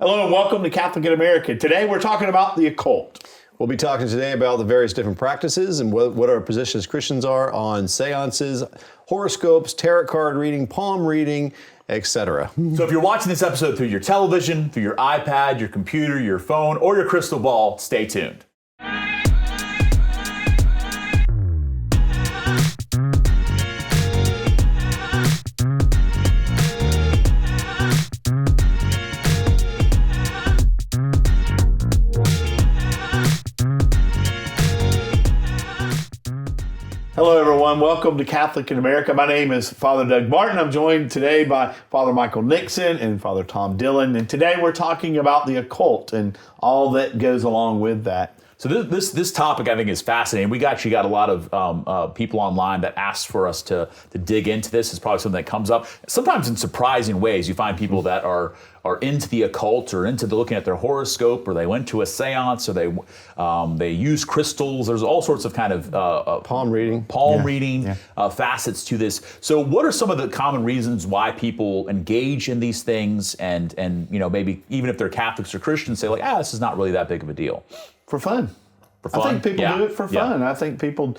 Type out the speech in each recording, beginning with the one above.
Hello and welcome to Catholic in America. Today we're talking about the occult. We'll be talking today about the various different practices and what our position as Christians are on seances, horoscopes, tarot card reading, palm reading, etc. So if you're watching this episode through your television, through your iPad, your computer, your phone, or your crystal ball, stay tuned. Hello everyone, welcome to Catholic in America. My name is Father Doug Martin. I'm joined today by Father Michael Nixon and Father Tom Dillon. And today we're talking about the occult and all that goes along with that. So this topic I think is fascinating. We actually got a lot of people online that asked for us to dig into this. It's probably something that comes up sometimes in surprising ways. You find people that are into the occult or into looking at their horoscope, or they went to a seance, or they use crystals. There's all sorts of kind of palm reading facets to this. So what are some of the common reasons why people engage in these things, and maybe even if they're Catholics or Christians, say like, this is not really that big of a deal? For fun. For fun? I think people do it for fun. I think people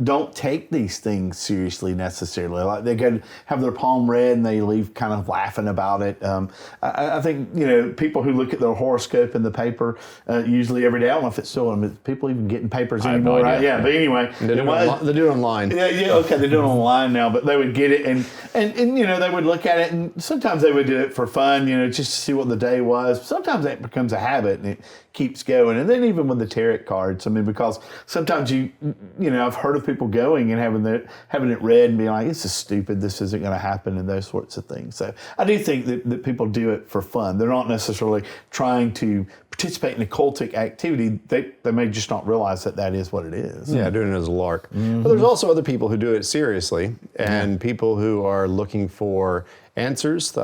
don't take these things seriously necessarily. Like they go have their palm read and they leave kind of laughing about it. I think people who look at their horoscope in the paper usually every day. I don't know if it's still people even getting papers anymore. I have no idea. But anyway, they do it online. Yeah. Okay, they do it online now, but they would get it and they would look at it, and sometimes they would do it for fun, just to see what the day was. Sometimes that becomes a habit and it keeps going. And then even with the tarot cards, because sometimes I've heard of people going and having it read and being like, this is stupid, this isn't going to happen, and those sorts of things. So I do think that people do it for fun. They're not necessarily trying to participate in occultic activity. They may just not realize that is what it is. Yeah, doing it as a lark. But there's also other people who do it seriously, and people who are looking for answers.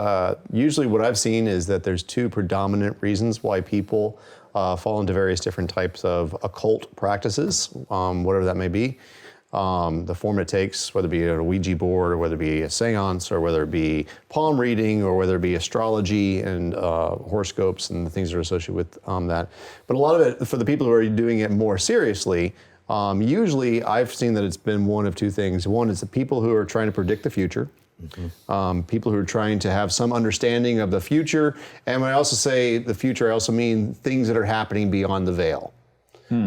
Usually what I've seen is that there's two predominant reasons why people fall into various different types of occult practices, whatever that may be. The form it takes, whether it be a Ouija board, or whether it be a seance, or whether it be palm reading, or whether it be astrology and horoscopes and the things that are associated with that. But a lot of it, for the people who are doing it more seriously, usually I've seen that it's been one of two things. One is the people who are trying to predict the future. People who are trying to have some understanding of the future. And when I also say the future, I also mean things that are happening beyond the veil.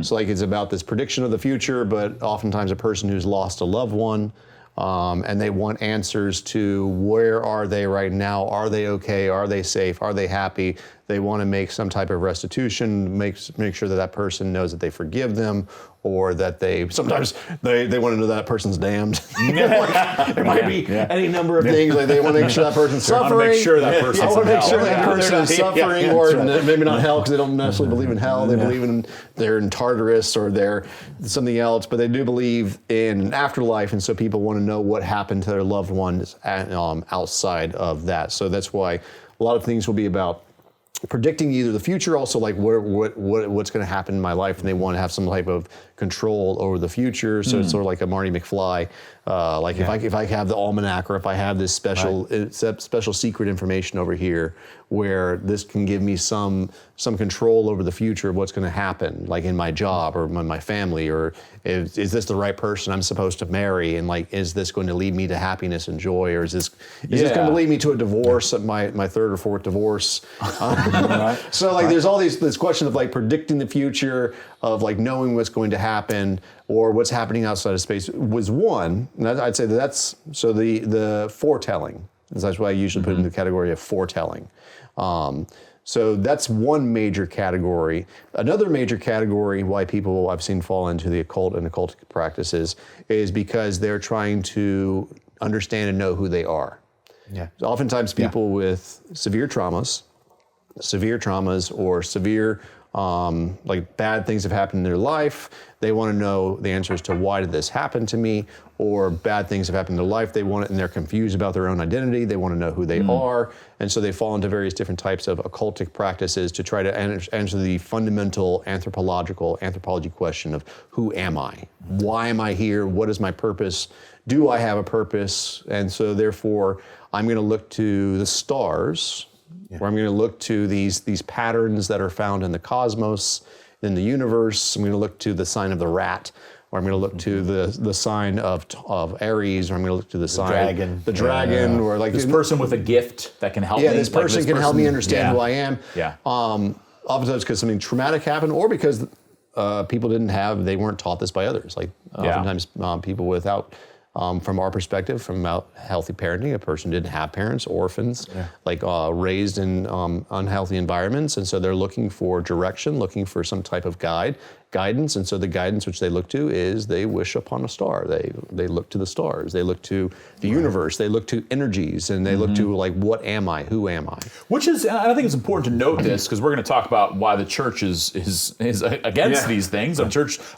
So like it's about this prediction of the future, but oftentimes a person who's lost a loved one, and they want answers to where are they right now? Are they okay? Are they safe? Are they happy? They want to make some type of restitution, make sure that person knows that they forgive them, or that sometimes they want to know that person's damned. It might be any number of things. Like they want to make sure that person's suffering. I want to make sure that person's I want to make sure that Yeah. person is suffering, or maybe not hell, because they don't necessarily believe in hell. They believe they're in Tartarus or they're something else, but they do believe in an afterlife, and so people want to know what happened to their loved ones outside of that. So that's why a lot of things will be about predicting either the future, also like what's going to happen in my life, and they want to have some type of control over the future. So it's sort of like a Marty McFly. If I have the almanac, or if I have this special secret information over here, where this can give me some control over the future of what's going to happen, like in my job or my family, or is this the right person I'm supposed to marry, and like is this going to lead me to happiness and joy, or is this going to lead me to a divorce, my third or fourth divorce? So like there's all this question of like predicting the future, of like knowing what's going to happen or what's happening outside of space was one. And I'd say that's so the foretelling. That's why I usually put it in the category of foretelling. So that's one major category. Another major category why people I've seen fall into the occult and occultic practices is because they're trying to understand and know who they are. Yeah. So oftentimes people with severe traumas or severe like bad things have happened in their life. They want to know the answers to why did this happen to me, or bad things have happened in their life. They want it, and they're confused about their own identity. They want to know who they are. And so they fall into various different types of occultic practices to try to answer the fundamental anthropology question of who am I? Why am I here? What is my purpose? Do I have a purpose? And so therefore, I'm going to look to the stars where I'm going to look to these patterns that are found in the cosmos, in the universe. I'm going to look to the sign of the rat, or I'm going to look to the sign of Aries, or I'm going to look to the sign the dragon, or like this person with a gift that can help me. Yeah, this person can help me understand who I am. Yeah. Oftentimes because something traumatic happened, or because people they weren't taught this by others. Like oftentimes people without, from our perspective, from healthy parenting, a person didn't have parents, orphans, raised in unhealthy environments, and so they're looking for direction, looking for some type of guidance, and so the guidance which they look to is they wish upon a star. They look to the stars. They look to the universe. They look to energies, and they look to like, what am I? Who am I? Which is, and I think it's important to note this because we're going to talk about why the church is against these things.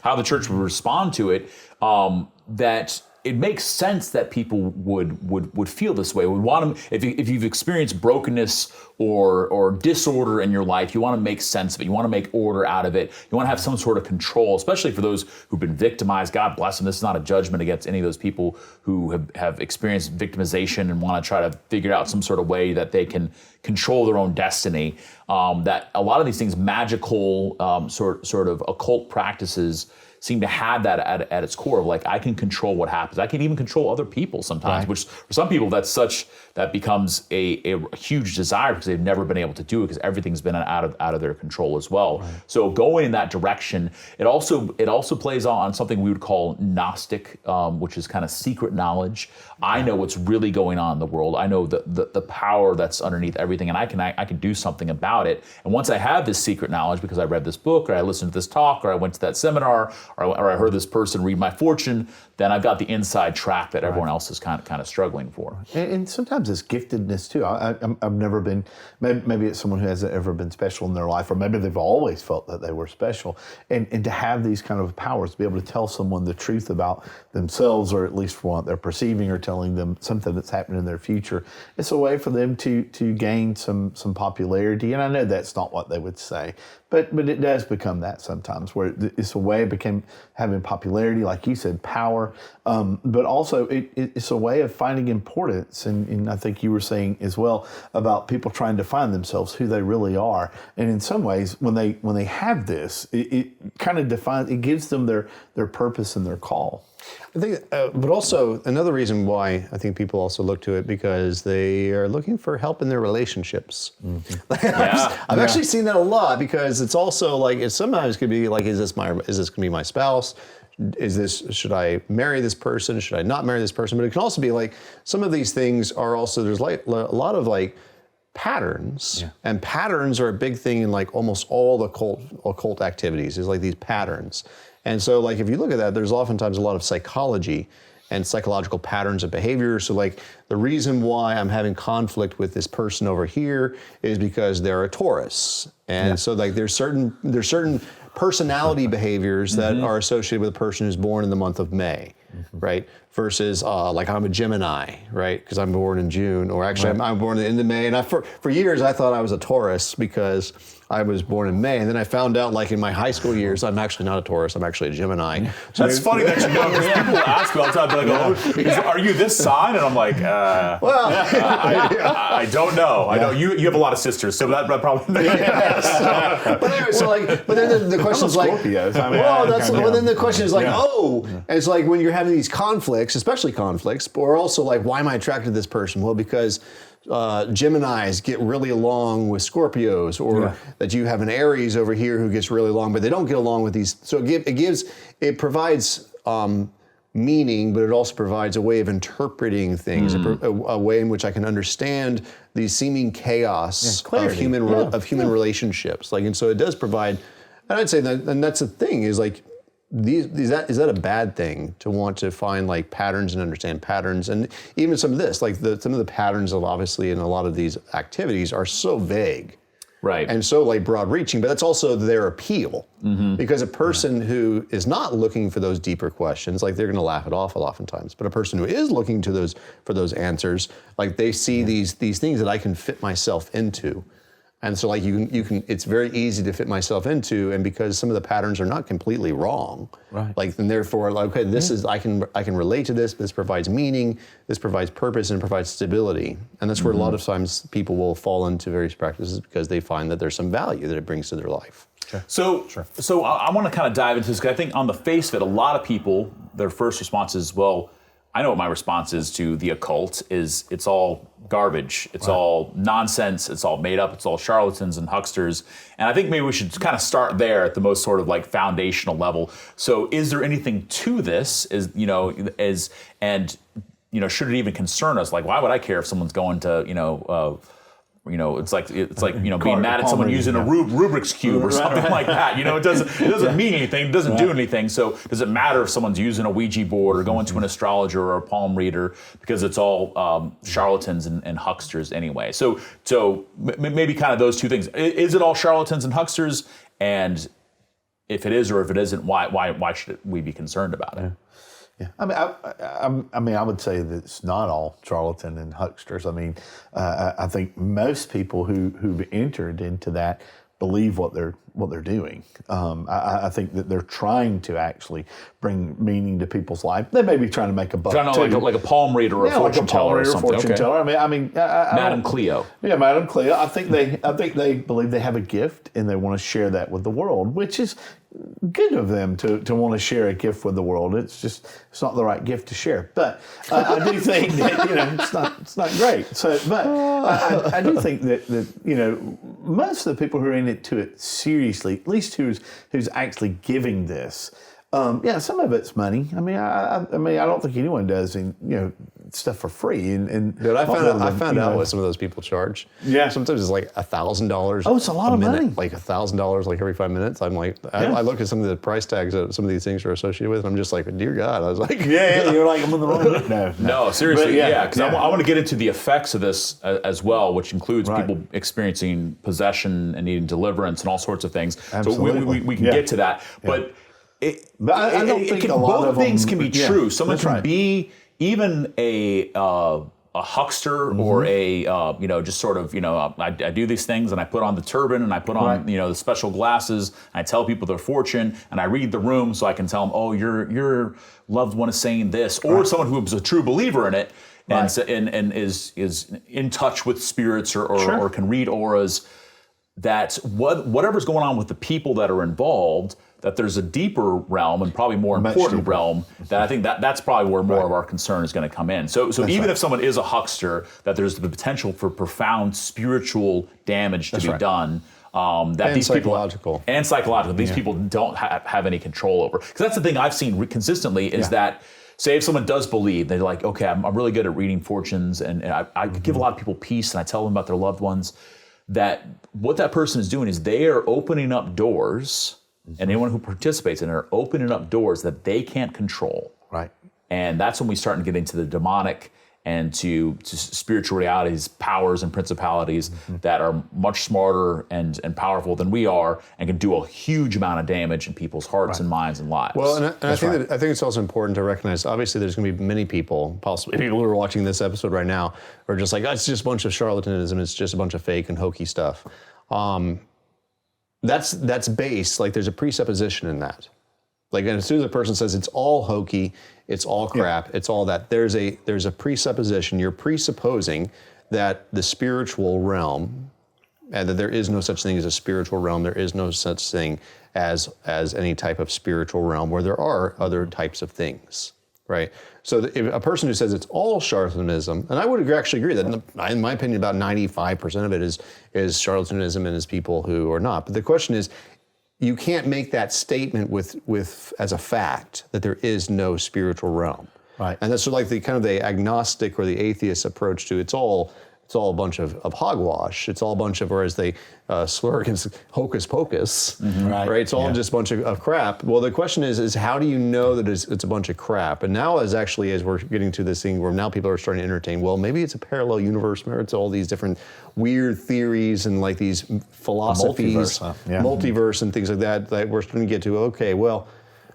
How the church would respond to it. That it makes sense that people would feel this way. We want them, if you've experienced brokenness or disorder in your life, you want to make sense of it. You want to make order out of it. You want to have some sort of control, especially for those who've been victimized. God bless them. This is not a judgment against any of those people who have experienced victimization and want to try to figure out some sort of way that they can control their own destiny. That a lot of these things, magical sort of occult practices, seem to have that at its core of like, I can control what happens. I can even control other people sometimes, which for some people that becomes a huge desire because they've never been able to do it because everything's been out of their control as well. Right. So going in that direction, it also plays on something we would call Gnostic, which is kind of secret knowledge. I know what's really going on in the world. I know the power that's underneath everything, and I can do something about it. And once I have this secret knowledge because I read this book, or I listened to this talk, or I went to that seminar, or I heard this person read my fortune, then I've got the inside track that everyone else is kind of struggling for. And sometimes it's giftedness too. I've never been, maybe it's someone who hasn't ever been special in their life, or maybe they've always felt that they were special. And to have these kind of powers, to be able to tell someone the truth about themselves, or at least for what they're perceiving, or telling them something that's happening in their future, it's a way for them to gain some popularity. And I know that's not what they would say, but it does become that sometimes, where it's a way of having popularity, like you said, power, but also it's a way of finding importance. And I think you were saying as well about people trying to find themselves, who they really are. And in some ways, when they have this, it kind of defines, it gives them their purpose and their call. I think, but also another reason why I think people also look to it, because they are looking for help in their relationships. Mm-hmm. I've actually seen that a lot, because it's also like, it sometimes could be like, is this going to be my spouse? Should I marry this person? Should I not marry this person? But it can also be like, some of these things are also, there's like a lot of like patterns, and patterns are a big thing in like almost all the occult activities, is like these patterns. And so like, if you look at that, there's oftentimes a lot of psychology and psychological patterns of behavior. So like, the reason why I'm having conflict with this person over here is because they're a Taurus. And so like, there's certain personality behaviors that are associated with a person who's born in the month of May, right? Versus like, I'm a Gemini, right? Because I'm born in June, or actually I'm born in the May. And for years I thought I was a Taurus because I was born in May, and then I found out, like in my high school years, I'm actually not a Taurus. I'm actually a Gemini. So that's funny that you know, because people ask me all the time, they're like, "Are you this sign?" And I'm like, "Well, I don't know. I know you have a lot of sisters, so that probably." But anyway, but then the question is like, then the question is like, and it's like when you're having these conflicts, especially conflicts, or also like, why am I attracted to this person? Well, because Geminis get really along with Scorpios, or that you have an Aries over here who gets really along, but they don't get along with these. So it provides meaning, but it also provides a way of interpreting things, a way in which I can understand these seeming chaos of human relationships. Like, and so it does provide, and I'd say that, and that's the thing, is like, is that a bad thing, to want to find like patterns and understand patterns? And even some of this, like some of the patterns of, obviously, in a lot of these activities are so vague, right? And so like broad reaching, but that's also their appeal, because a person who is not looking for those deeper questions, like, they're going to laugh it off oftentimes. But a person who is looking for those answers, like, they see these things that I can fit myself into. And so like you can it's very easy to fit myself into, and because some of the patterns are not completely wrong, right? Like, and therefore, like, okay, this is I can relate to this. This provides meaning. This provides purpose and provides stability. And that's where a lot of times people will fall into various practices because they find that there's some value that it brings to their life. So I want to kind of dive into this because I think on the face of it, a lot of people, their first response is, well, I know what my response is to the occult is it's all garbage. It's all nonsense. It's all made up. It's all charlatans and hucksters. And I think maybe we should kind of start there at the most sort of like foundational level. So is there anything to this? Should it even concern us? Like, why would I care if someone's going to, it's like being mad at someone using a Rubik's Cube or something like that. It doesn't mean anything. It doesn't do anything. So does it matter if someone's using a Ouija board or going to an astrologer or a palm reader, because it's all charlatans and hucksters anyway. So maybe kind of those two things. Is it all charlatans and hucksters? And if it is or if it isn't, why should we be concerned about it? Yeah, I mean, I would say that it's not all charlatan and hucksters. I mean, I think most people who've entered into that believe what they're doing. I think that they're trying to actually bring meaning to people's life. They may be trying to make a buck too. Like a palm reader or a fortune teller or something. Fortune teller. I mean, Madame Cleo. Yeah, Madame Cleo. I think they believe they have a gift and they want to share that with the world, which is good of them to want to share a gift with the world. It's not the right gift to share. But I do think that it's not great. So, but I do think that most of the people who are in it seriously, at least who's actually giving this. Some of it's money. I mean, I don't think anyone does stuff for free. And Dude, I found out what some of those people charge. Yeah, sometimes it's like $1,000. Oh, it's a lot of money. Like $1,000, like every 5 minutes. I'm like, I look at some of the price tags that some of these things are associated with, and I'm just like, dear God. I was like, you're like, I'm on the wrong. No, seriously, because I want to get into the effects of this as well, which includes people experiencing possession and needing deliverance and all sorts of things. Absolutely. So we can get to that, but. I don't think a lot both of things them, can be true. Someone can right. be even a huckster or a just sort of I do these things and I put on the turban and I put on the special glasses and I tell people their fortune and I read the room so I can tell them, oh, your loved one is saying this, or someone who is a true believer in it and is in touch with spirits or can read auras. That whatever's going on with the people that are involved, that there's a deeper realm and probably more important realm that I think that's probably where more of our concern is going to come in. So even if someone is a huckster, that there's the potential for profound spiritual damage to be done. These psychological. These people don't have any control over. Because that's the thing I've seen consistently is that, say if someone does believe, they're like, okay, I'm really good at reading fortunes and I give a lot of people peace and I tell them about their loved ones, that what that person is doing is they are opening up doors, and anyone who participates in it are opening up doors that they can't control. Right. And that's when we start to get into the demonic and to spiritual realities, powers and principalities that are much smarter and powerful than we are and can do a huge amount of damage in people's hearts and minds and lives. Well, and I think it's also important to recognize, obviously there's going to be many people, possibly people who are watching this episode right now, are just like, oh, it's just a bunch of charlatanism, it's just a bunch of fake and hokey stuff. That's based, like there's a presupposition in that. Like as soon as a person says it's all hokey, it's all crap, it's all that, there's a presupposition. You're presupposing that the spiritual realm, and that there is no such thing as a spiritual realm, there is no such thing as any type of spiritual realm where there are other types of things, right? So if a person who says it's all charlatanism, and I would actually agree that in my opinion about 95% of it is charlatanism and is people who are not. But the question is, you can't make that statement with as a fact that there is no spiritual realm. Right. And that's sort of like the kind of the agnostic or the atheist approach to it's all a bunch of hogwash. It's all a bunch of, or as they slur against, hocus pocus. Right. It's all just a bunch of crap. Well, the question is how do you know that it's a bunch of crap? And now as we're getting to this thing where now people are starting to entertain, well, maybe it's a parallel universe, maybe it's all these different weird theories and like these philosophies, multiverse and things like that we're starting to get to. Okay, well,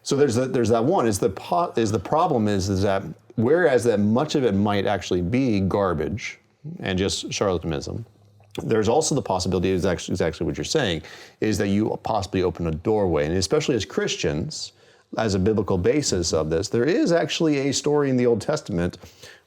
so there's that one. The problem is that whereas that much of it might actually be garbage and just charlatanism, there's also the possibility, is actually exactly what you're saying, is that you possibly open a doorway. And especially as Christians, as a biblical basis of this, there is actually a story in the Old Testament,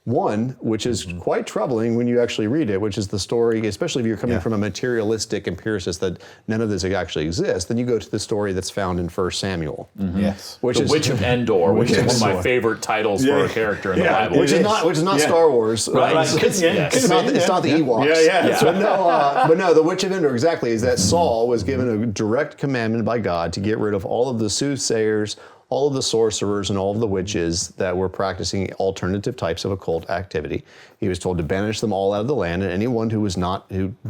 one which is quite troubling when you actually read it, which is the story, especially if you're coming from a materialistic empiricist that none of this actually exists, then you go to the story that's found in 1 Samuel. Yes. Which The is Witch of Endor, which is one of my favorite titles for a character in the Bible. which is not Star Wars, Right. It's not the Ewoks. But no, the Witch of Endor exactly is that Saul was given a direct commandment by God to get rid of all of the soothsayers, all of the sorcerers, and all of the witches that were practicing alternative types of occult activity. He was told to banish them all out of the land, and anyone who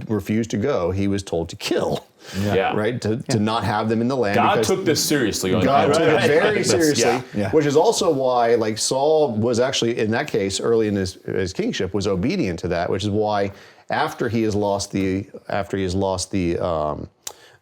refused to go, he was told to kill. Right? To not have them in the land. God took this seriously. God took it very seriously, which is also why, like, Saul was actually, in that case, early in his kingship, was obedient to that, which is why after he has lost the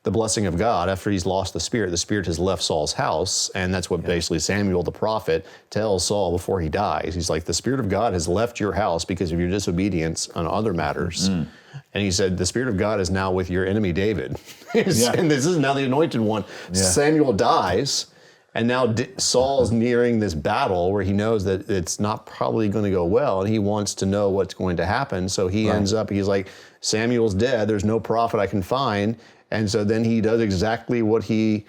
blessing of God, after he's lost the Spirit has left Saul's house, and that's what basically Samuel the prophet tells Saul before he dies. He's like, the Spirit of God has left your house because of your disobedience on other matters. And he said, the Spirit of God is now with your enemy David. And this is now the anointed one. Samuel dies, and now Saul's nearing this battle where he knows that it's not probably going to go well, and he wants to know what's going to happen. So he ends up, he's like, Samuel's dead, there's no prophet I can find. And so then he does exactly what he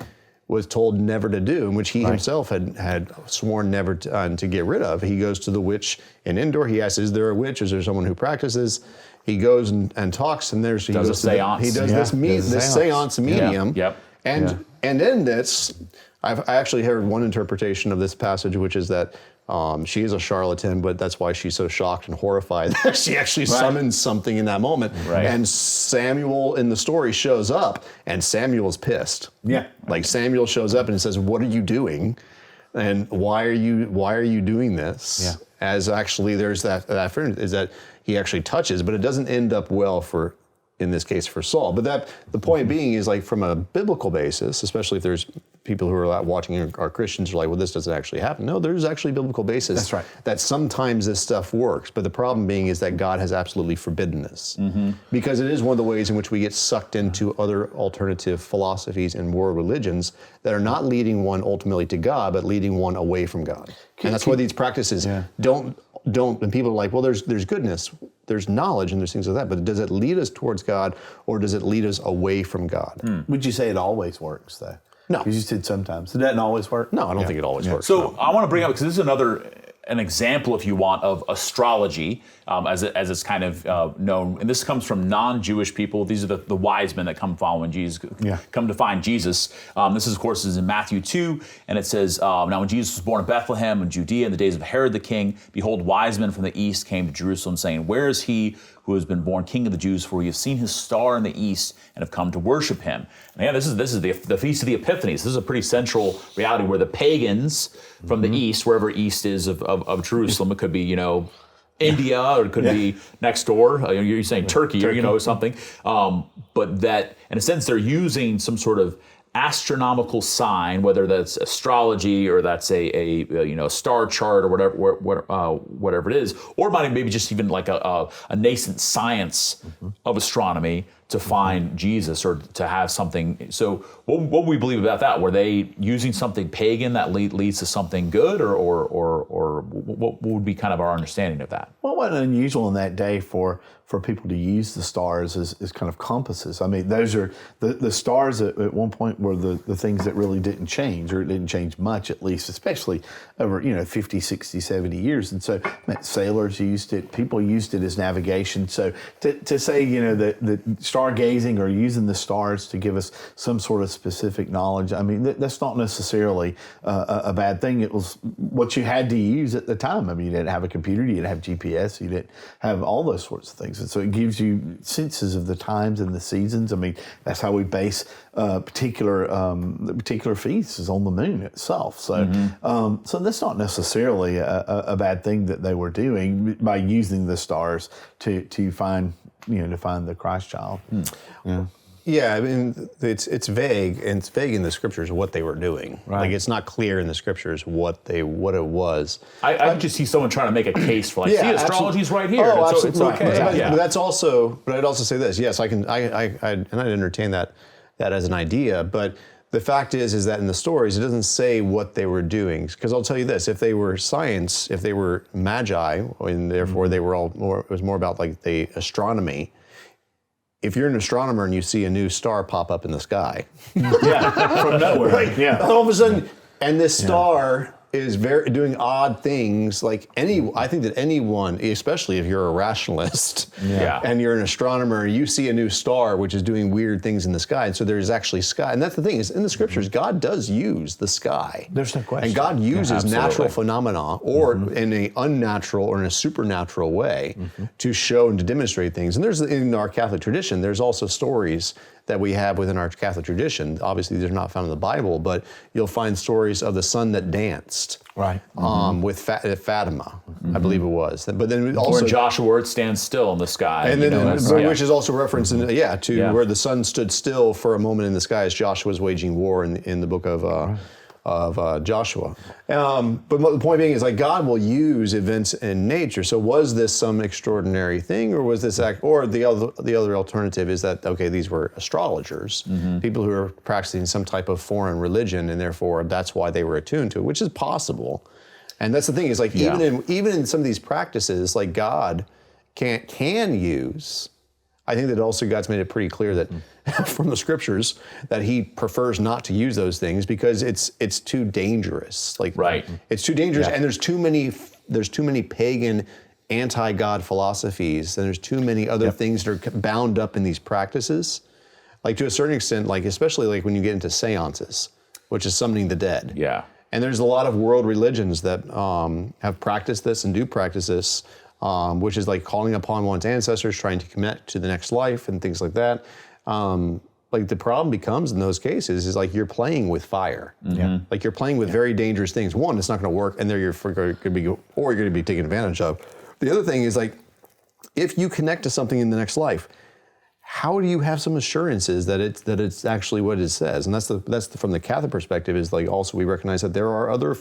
was told never to do, and which he himself had sworn never to get rid of. He goes to the witch in Endor. He asks, is there a witch? Is there someone who practices? He goes and talks, and he does a seance. He does this seance medium. And in this, I actually heard one interpretation of this passage, which is that she is a charlatan, but that's why she's so shocked and horrified that she actually summons something in that moment. And Samuel in the story shows up, and Samuel's pissed. Like, Samuel shows up and says, "What are you doing? And why are you doing this?" As actually there's that is that he actually touches, but it doesn't end up well for, in this case, for Saul. But the point being is, like, from a biblical basis, especially if there's people who are watching are Christians are like, well, this doesn't actually happen. No, there's actually biblical basis that sometimes this stuff works. But the problem being is that God has absolutely forbidden this, because it is one of the ways in which we get sucked into other alternative philosophies and world religions that are not leading one ultimately to God, but leading one away from God. And that's why these practices don't, and people are like, well, there's goodness, there's knowledge, and there's things like that, but does it lead us towards God, or does it lead us away from God? Would you say it always works, though? No. Because you said sometimes. It doesn't always work? No, I don't think it always works. So I want to bring up, because this is an example, if you want, of astrology as it's kind of known. And this comes from non-Jewish people. These are the wise men that come following Jesus, come to find Jesus. This is, of course, is in Matthew 2, and it says, now when Jesus was born in Bethlehem in Judea in the days of Herod the king, behold, wise men from the east came to Jerusalem, saying, where is he who has been born King of the Jews? For we have seen his star in the east and have come to worship him. And this is the Feast of the Epiphanies. This is a pretty central reality where the pagans from the east, wherever east is of Jerusalem, it could be, India, or it could be next door. You're saying Turkey, or something. But that, in a sense, they're using some sort of astronomical sign, whether that's astrology or that's a star chart or whatever it is, or maybe just even like a nascent science of astronomy to find Jesus or to have something. So what would we believe about that? Were they using something pagan that leads to something good, or what would be kind of our understanding of that? Well, it wasn't unusual in that day for people to use the stars as kind of compasses. I mean, those are the stars at one point were the things that really didn't change, or it didn't change much, at least, especially over 50, 60, 70 years. And so sailors used it, people used it as navigation. So to say, that stargazing or using the stars to give us some sort of specific knowledge, I mean, that's not necessarily a bad thing. It was what you had to use at the time. I mean, you didn't have a computer, you didn't have GPS, you didn't have all those sorts of things. And so it gives you senses of the times and the seasons. I mean, that's how we base particular feasts is on the moon itself. So so that's not necessarily a bad thing that they were doing by using the stars to find the Christ child. Yeah, I mean, it's vague, and it's vague in the scriptures what they were doing. Right. Like, it's not clear in the scriptures what it was. I just see someone trying to make a case for like, see, astrology's right here. Oh, and absolutely. It's okay. But that's also. But I'd also say this. Yes, and I'd entertain that as an idea. But the fact is that in the stories, it doesn't say what they were doing. Because I'll tell you this: if they were science, if they were magi, and therefore they were all more, it was more about like the astronomy. If you're an astronomer and you see a new star pop up in the sky, from nowhere. right? Yeah. All of a sudden, and this star is doing odd things. Like I think that anyone, especially if you're a rationalist, and you're an astronomer, you see a new star which is doing weird things in the sky. And so there's actually sky, and that's the thing is in the scriptures, God does use the sky. There's no question. And God uses natural phenomena, or in an unnatural or in a supernatural way, to show and to demonstrate things. And there's in our Catholic tradition, there's also stories that we have within our Catholic tradition. Obviously, they're not found in the Bible, but you'll find stories of the sun that danced, right? With Fatima, I believe it was. But then also or Joshua, where it stands still in the sky, and then which is also referenced where the sun stood still for a moment in the sky as Joshua was waging war in the book of Joshua. But the point being is like God will use events in nature. So was this some extraordinary thing, or was this or the other alternative is that these were astrologers, people who were practicing some type of foreign religion, and therefore that's why they were attuned to it, which is possible. And that's the thing is like even in some of these practices, like God can use. I think that also God's made it pretty clear that from the scriptures that He prefers not to use those things because it's too dangerous. Like it's too dangerous, and there's too many pagan anti-God philosophies, and there's too many other things that are bound up in these practices. Like to a certain extent, like especially like when you get into seances, which is summoning the dead. Yeah. And there's a lot of world religions that have practiced this and do practice this. Which is like calling upon one's ancestors, trying to connect to the next life and things like that. Like the problem becomes in those cases is like you're playing with fire. Like you're playing with very dangerous things. One, it's not going to work, and you're going to be taken advantage of. The other thing is like, if you connect to something in the next life, how do you have some assurances that it's actually what it says? And that's from the Catholic perspective is like also we recognize that there are other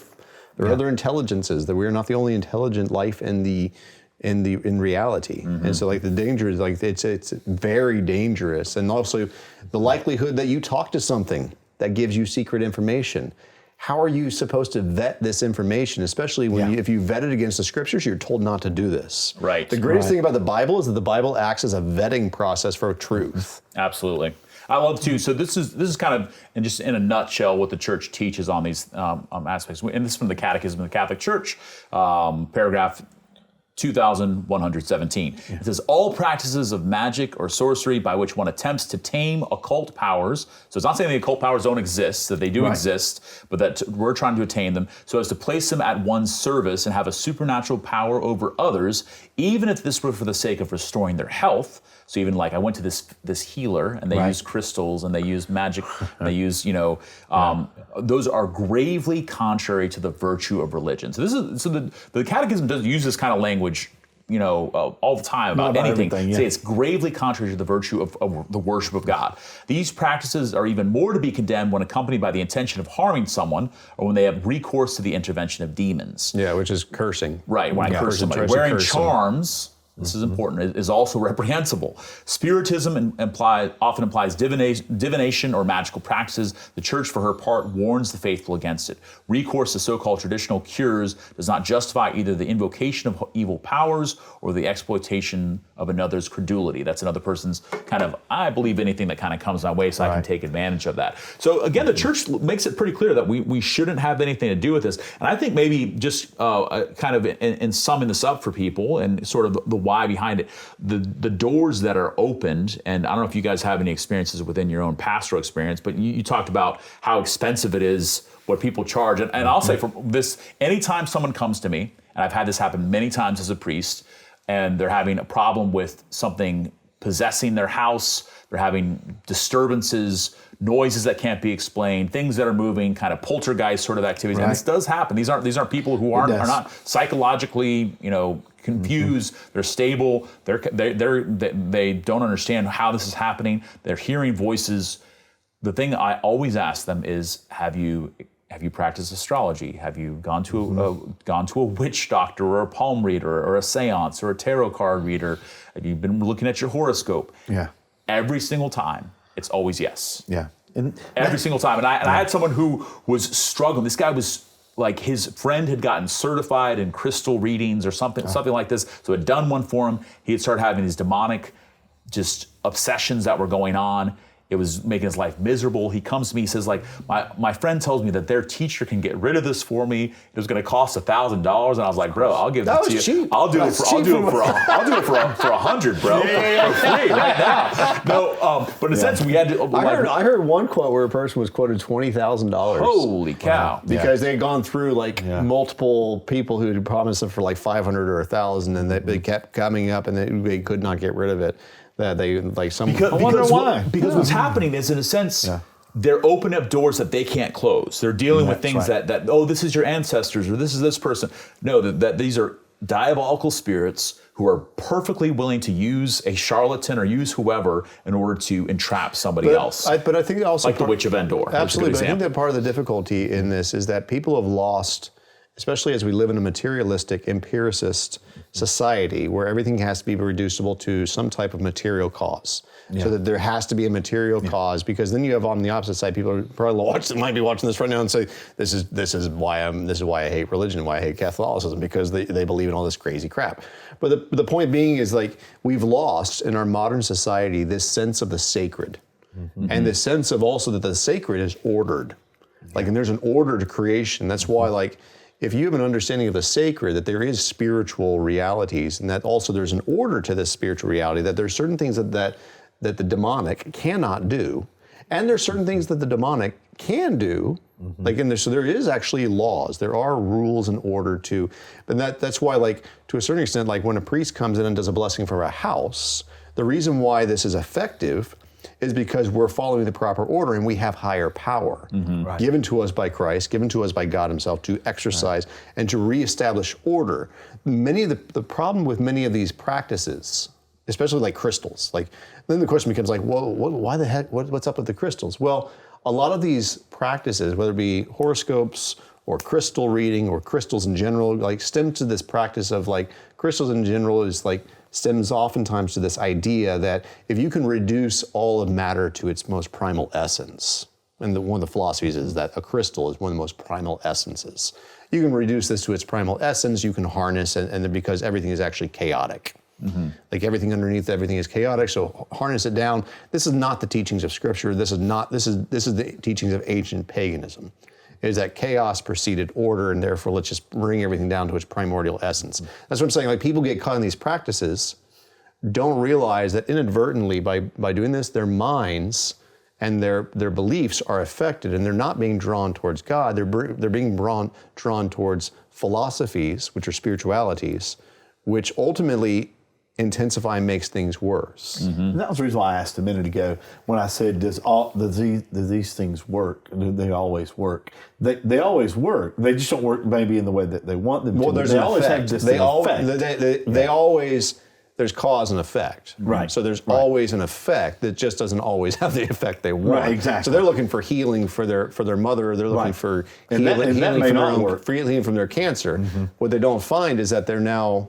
intelligences, that we are not the only intelligent life in reality. And so like the danger is like it's very dangerous, and also the likelihood that you talk to something that gives you secret information. How are you supposed to vet this information, especially when if you vet it against the scriptures, you're told not to do this. Right. The greatest thing about the Bible is that the Bible acts as a vetting process for truth. Absolutely. I love to. So this is kind of, and just in a nutshell, what the church teaches on these aspects. And this is from the Catechism of the Catholic Church, paragraph 2117. It says, all practices of magic or sorcery by which one attempts to tame occult powers. So it's not saying the occult powers don't exist, that they do exist, but that we're trying to attain them so as to place them at one's service and have a supernatural power over others, even if this were for the sake of restoring their health. So even like I went to this healer and they use crystals and they use magic and they use, those are gravely contrary to the virtue of religion. So the Catechism does use this kind of language, all the time about anything. Say it's gravely contrary to the virtue of the worship of God. These practices are even more to be condemned when accompanied by the intention of harming someone or when they have recourse to the intervention of demons. Yeah, which is cursing. Right, when I curse somebody. Wearing charms, this is important, is also reprehensible. Spiritism often implies divination or magical practices. The church, for her part, warns the faithful against it. Recourse to so-called traditional cures does not justify either the invocation of evil powers or the exploitation of another's credulity. That's another person's kind of, I believe anything that kind of comes my way so I can take advantage of that. So again, the church makes it pretty clear that we shouldn't have anything to do with this. And I think maybe just kind of in summing this up for people and sort of the why behind it, the doors that are opened, and I don't know if you guys have any experiences within your own pastoral experience, but you talked about how expensive it is, what people charge. And I'll say from this, anytime someone comes to me, and I've had this happen many times as a priest, and they're having a problem with something possessing their house. They're having disturbances, noises that can't be explained, things that are moving, kind of poltergeist sort of activities. And this does happen. These aren't people who are not psychologically, confused. They're stable. They don't understand how this is happening. They're hearing voices. The thing I always ask them is, have you practiced astrology? Have you gone to a witch doctor or a palm reader or a seance or a tarot card reader? Have you been looking at your horoscope? Yeah. Every single time, it's always yes. Yeah. Every single time. And I had someone who was struggling. This guy was like, his friend had gotten certified in crystal readings or something like this. So had done one for him. He had started having these demonic just obsessions that were going on. It was making his life miserable. He comes to me, he says, like, my friend tells me that their teacher can get rid of this for me. It was going to cost $1,000, and I was like, bro, I'll give it to you. Cheap. I'll do it for $100, bro. For free right now. No, but in a sense, we had to. I heard one quote where a person was quoted $20,000. Holy cow! Because they had gone through multiple people who had promised them for like $500 or $1,000, and they kept coming up, and they could not get rid of it. That they I wonder why. Because what's happening is, in a sense, they're opening up doors that they can't close. They're dealing with things that this is your ancestors, or this is this person. No, that these are diabolical spirits who are perfectly willing to use a charlatan or use whoever in order to entrap somebody else. But I think also like the Witch of Endor. Absolutely, but I think that part of the difficulty in this is that people have lost, especially as we live in a materialistic, empiricist society where everything has to be reducible to some type of material cause. So that there has to be a material cause, because then you have on the opposite side people who probably might be watching this right now and say, this is why I hate religion, why I hate Catholicism, because they believe in all this crazy crap. But the point being is, like, we've lost in our modern society this sense of the sacred, and this sense of also that the sacred is ordered. And there's an order to creation. That's why, if you have an understanding of the sacred, that there is spiritual realities, and that also there's an order to this spiritual reality, that there's certain things that the demonic cannot do, and there's certain things that the demonic can do. So there is actually laws. There are rules and order to, and that's why, to a certain extent, when a priest comes in and does a blessing for a house, the reason why this is effective is because we're following the proper order, and we have higher power given to us by Christ, given to us by God himself to exercise and to reestablish order. The problem with many of these practices, especially like crystals, then the question becomes why the heck, what's up with the crystals? Well, a lot of these practices, whether it be horoscopes or crystal reading or crystals in general, stem to this practice of crystals in general is stems oftentimes to this idea that if you can reduce all of matter to its most primal essence, and one of the philosophies is that a crystal is one of the most primal essences. You can reduce this to its primal essence, you can harness, and because everything is actually chaotic. Everything underneath everything is chaotic, so harness it down. This is not the teachings of Scripture. This is the teachings of ancient paganism. It is that chaos preceded order, and therefore let's just bring everything down to its primordial essence. That's what I'm saying. People get caught in these practices, don't realize that inadvertently by doing this, their minds and their beliefs are affected, and they're not being drawn towards God. They're being drawn towards philosophies, which are spiritualities, which ultimately intensify and makes things worse. And that was the reason why I asked a minute ago when I said, do these things work? Do they always work? They always work. They just don't work maybe in the way that they want them to. Well, there's they an always effect. have this They effect. always, there's cause and effect. Right. So there's always an effect that just doesn't always have the effect they want. Right, exactly. So they're looking for healing for their mother. They're looking for And that may not work. for healing from their cancer. What they don't find is that they're now,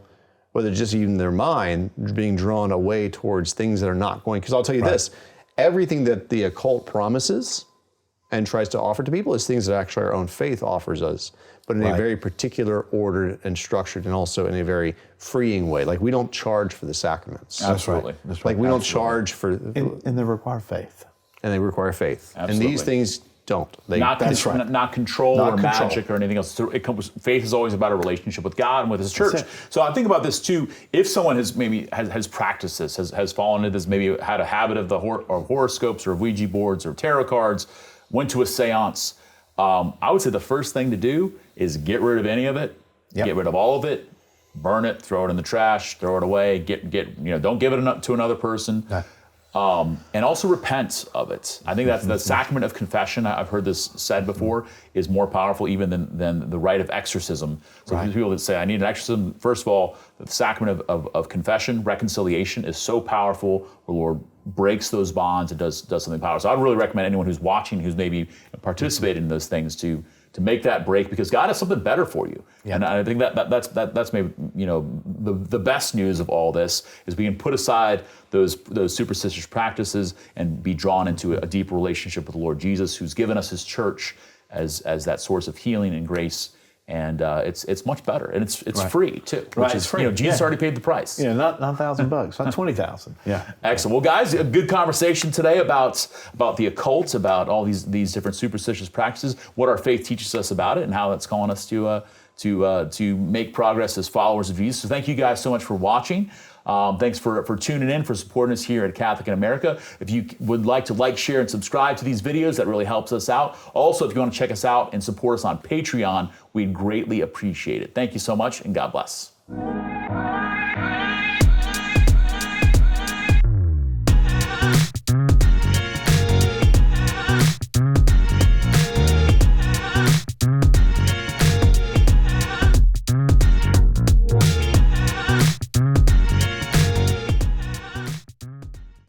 whether just even their mind, being drawn away towards things that are not going. Because I'll tell you this, everything that the occult promises and tries to offer to people is things that actually our own faith offers us, but in a very particular, ordered and structured, and also in a very freeing way. We don't charge for the sacraments. Absolutely. That's right. We don't charge for... And they require faith. And they require faith. Absolutely. And these things don't. Not control or control. magic or anything else. Faith is always about a relationship with God and with His church. So I think about this too. If someone has practiced this, has fallen into this, maybe had a habit of of horoscopes or Ouija boards or tarot cards, went to a seance, I would say the first thing to do is get rid of any of it, get rid of all of it, burn it, throw it in the trash, throw it away, don't give it to another person. And also repent of it. I think that's the sacrament of confession. I've heard this said before, is more powerful even than the rite of exorcism. So people that say, I need an exorcism, first of all, the sacrament of confession, reconciliation is so powerful. The Lord breaks those bonds and does something powerful. So I'd really recommend anyone who's watching, who's maybe participated in those things to make that break, because God has something better for you. Yeah. And I think that's maybe the best news of all this is we can put aside those superstitious practices and be drawn into a deeper relationship with the Lord Jesus, who's given us His church as that source of healing and grace. And it's much better, and it's free too. Which is free. Jesus already paid the price. Yeah, not $1,000, not $20,000. Yeah, excellent. Well, guys, a good conversation today about the occult, about all these different superstitious practices, what our faith teaches us about it, and how that's calling us to make progress as followers of Jesus. So, thank you guys so much for watching. Thanks for tuning in, for supporting us here at Catholic in America. If you would like to share, and subscribe to these videos, that really helps us out. Also, if you want to check us out and support us on Patreon, we'd greatly appreciate it. Thank you so much, and God bless.